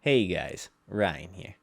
Hey guys, Ryan here.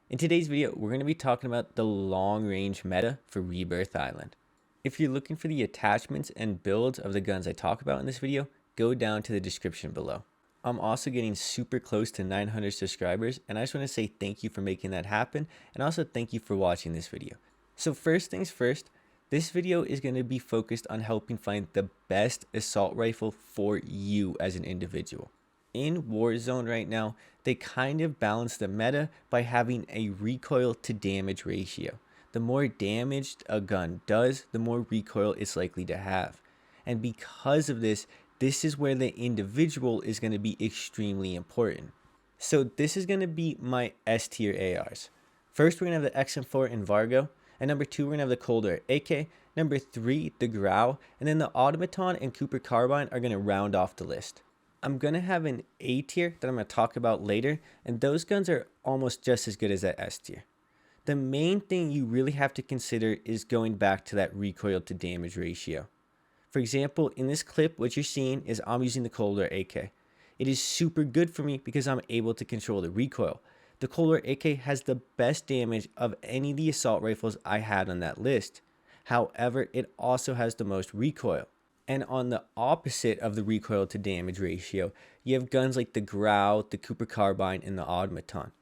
In today's video, we're going to be talking about the long range meta for Rebirth Island. If you're looking for the attachments and builds of the guns I talk about in this video, go down to the description below. I'm also getting super close to 900 subscribers, and I just want to say thank you for making that happen, and also thank you for watching this video. So first things first, this video is going to be focused on helping find the best assault rifle for you as an individual. In Warzone right now, they kind of balance the meta by having a recoil to damage ratio. The more damage a gun does, the more recoil it's likely to have. And because of this, this is where the individual is going to be extremely important. So this is going to be my S tier ARs. First, we're going to have the XM4 and Vargo. And number 2, we're going to have the Cold AK. Number 3, the Grau. And then the Automaton and Cooper Carbine are going to round off the list. I'm going to have an A tier that I'm going to talk about later, and those guns are almost just as good as that S tier. The main thing you really have to consider is going back to that recoil to damage ratio. For example, in this clip, what you're seeing is I'm using the Cold AK. It is super good for me because I'm able to control the recoil. The Cold AK has the best damage of any of the assault rifles I had on that list. However, it also has the most recoil. And on the opposite of the recoil to damage ratio, you have guns like the Grau, the Cooper Carbine, and the Automaton.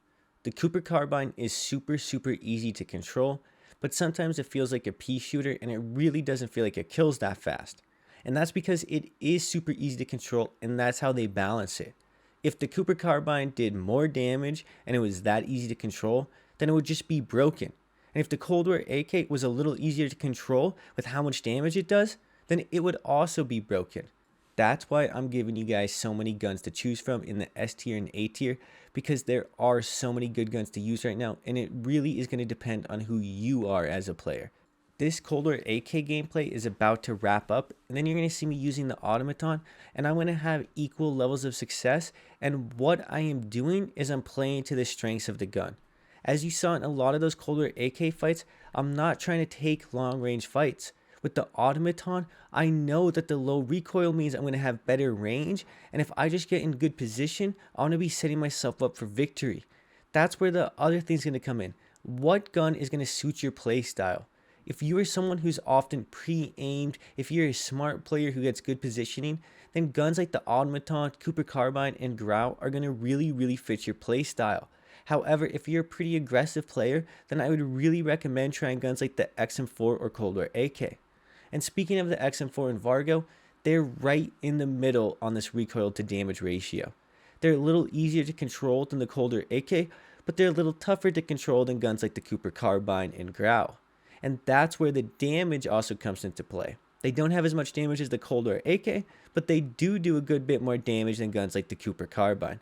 The Cooper Carbine is super easy to control, but sometimes it feels like a pea shooter and it really doesn't feel like it kills that fast. And that's because it is super easy to control, and that's how they balance it. If the Cooper Carbine did more damage and it was that easy to control, then it would just be broken. And if the Cold War AK was a little easier to control with how much damage it does, then it would also be broken. That's why I'm giving you guys so many guns to choose from in the S tier and A tier, because there are so many good guns to use right now, and it really is going to depend on who you are as a player. This Cold War AK gameplay is about to wrap up, and then you're going to see me using the Automaton, and I'm going to have equal levels of success, and what I am doing is I'm playing to the strengths of the gun. As you saw in a lot of those Cold War AK fights, I'm not trying to take long range fights. With the Automaton, I know that the low recoil means I'm going to have better range, and if I just get in good position, I'm going to be setting myself up for victory. That's where the other thing's going to come in. What gun is going to suit your play style? If you are someone who's often pre-aimed, if you're a smart player who gets good positioning, then guns like the Automaton, Cooper Carbine, and Grau are going to really fit your play style. However, if you're a pretty aggressive player, then I would really recommend trying guns like the XM4 or Cold War AK. And speaking of the XM4 and Vargo, they're right in the middle on this recoil to damage ratio. They're a little easier to control than the Cold War AK, but they're a little tougher to control than guns like the Cooper Carbine and Grau. And that's where the damage also comes into play. They don't have as much damage as the Cold War AK, but they do a good bit more damage than guns like the Cooper Carbine.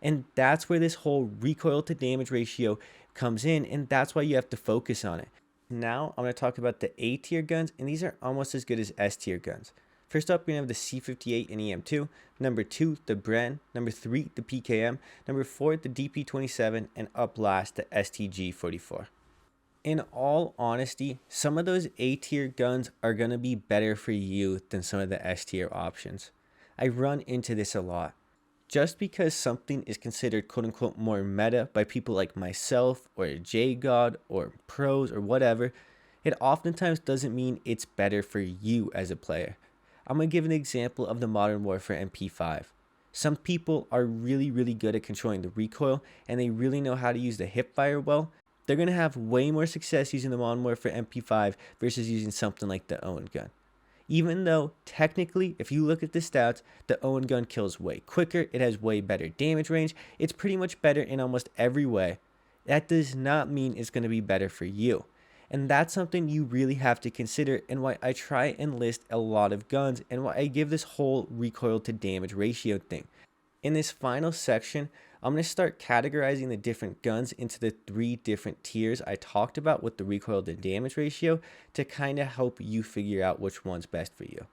And that's where this whole recoil to damage ratio comes in, and that's why you have to focus on it. Now I'm going to talk about the A tier guns, and these are almost as good as S tier guns. First up, we're going to have the C58 and EM2. Number 2, the Bren. Number 3, the PKM. Number 4, the DP27. And up last, the STG44. In all honesty, some of those A tier guns are going to be better for you than some of the S tier options. I run into this a lot. Just because something is considered quote-unquote more meta by people like myself or JGod or pros or whatever, it oftentimes doesn't mean it's better for you as a player. I'm going to give an example of the Modern Warfare MP5. Some people are really good at controlling the recoil, and they really know how to use the hipfire well. They're going to have way more success using the Modern Warfare MP5 versus using something like the Owen gun. Even though, technically, if you look at the stats, the Owen gun kills way quicker, it has way better damage range, it's pretty much better in almost every way. That does not mean it's going to be better for you. And that's something you really have to consider, and why I try and list a lot of guns, and why I give this whole recoil to damage ratio thing. In this final section, I'm going to start categorizing the different guns into the 3 different tiers I talked about with the recoil to damage ratio to kind of help you figure out which one's best for you.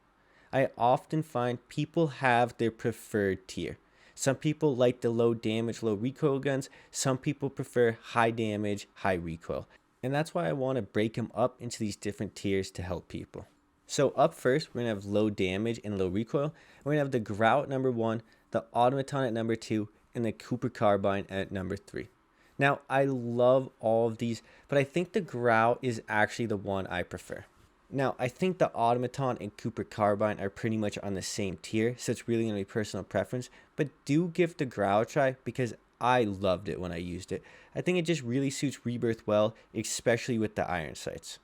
I often find people have their preferred tier. Some people like the low damage, low recoil guns. Some people prefer high damage, high recoil. And that's why I want to break them up into these different tiers to help people. So up first, we're going to have low damage and low recoil. We're going to have the Grau at number 1, the Automaton at number 2, and the Cooper Carbine at number 3. Now, I love all of these, but I think the Grau is actually the one I prefer. Now, I think the Automaton and Cooper Carbine are pretty much on the same tier, so it's really going to be personal preference, but do give the Grau a try because I loved it when I used it. I think it just really suits Rebirth well, especially with the iron sights.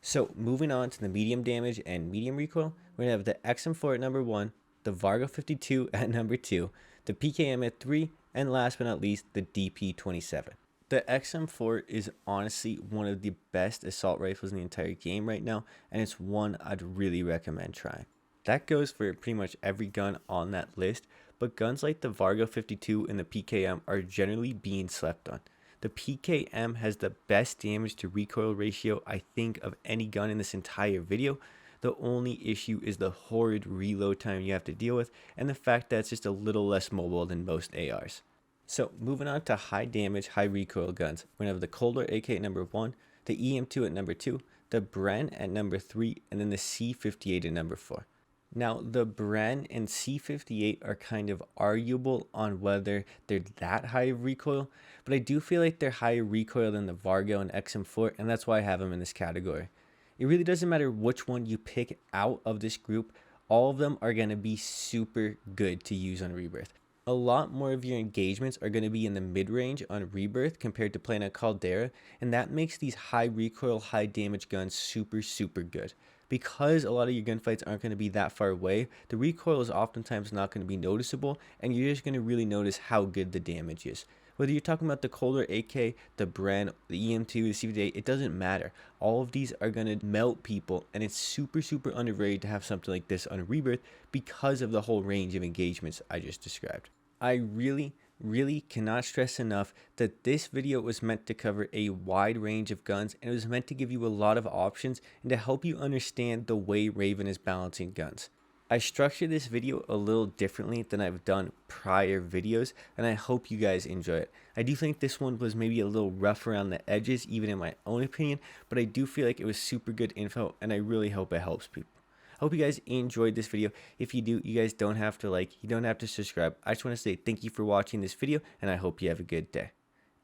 So, moving on to the medium damage and medium recoil, we're going to have the XM4 at number 1, the Vargo 52 at number 2, the PKM at 3, and last but not least, the DP27. The XM4 is honestly one of the best assault rifles in the entire game right now, and it's one I'd really recommend trying. That goes for pretty much every gun on that list, but guns like the Vargo 52 and the PKM are generally being slept on. The PKM has the best damage to recoil ratio I think of any gun in this entire video. The only issue is the horrid reload time you have to deal with, and the fact that it's just a little less mobile than most ARs. So moving on to high damage, high recoil guns, we're going to have the Coldar AK at number 1, the EM2 at number 2, the Bren at number 3, and then the C58 at number 4. Now, the Bren and C58 are kind of arguable on whether they're that high of recoil, but I do feel like they're higher recoil than the Vargo and XM4, and that's why I have them in this category. It really doesn't matter which one you pick out of this group, all of them are going to be super good to use on Rebirth. A lot more of your engagements are going to be in the mid-range on Rebirth compared to playing a Caldera, and that makes these high recoil, high damage guns super good. Because a lot of your gunfights aren't going to be that far away, the recoil is oftentimes not going to be noticeable, and you're just going to really notice how good the damage is. Whether you're talking about the Coldar AK, the Bren, the EM2, the C58, it doesn't matter. All of these are going to melt people, and it's super underrated to have something like this on Rebirth because of the whole range of engagements I just described. I really cannot stress enough that this video was meant to cover a wide range of guns, and it was meant to give you a lot of options and to help you understand the way Raven is balancing guns. I structured this video a little differently than I've done prior videos, and I hope you guys enjoy it. I do think this one was maybe a little rough around the edges, even in my own opinion, but I do feel like it was super good info, and I really hope it helps people. I hope you guys enjoyed this video. If you do, you guys don't have to like, you don't have to subscribe. I just want to say thank you for watching this video, and I hope you have a good day.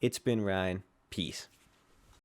It's been Ryan. Peace.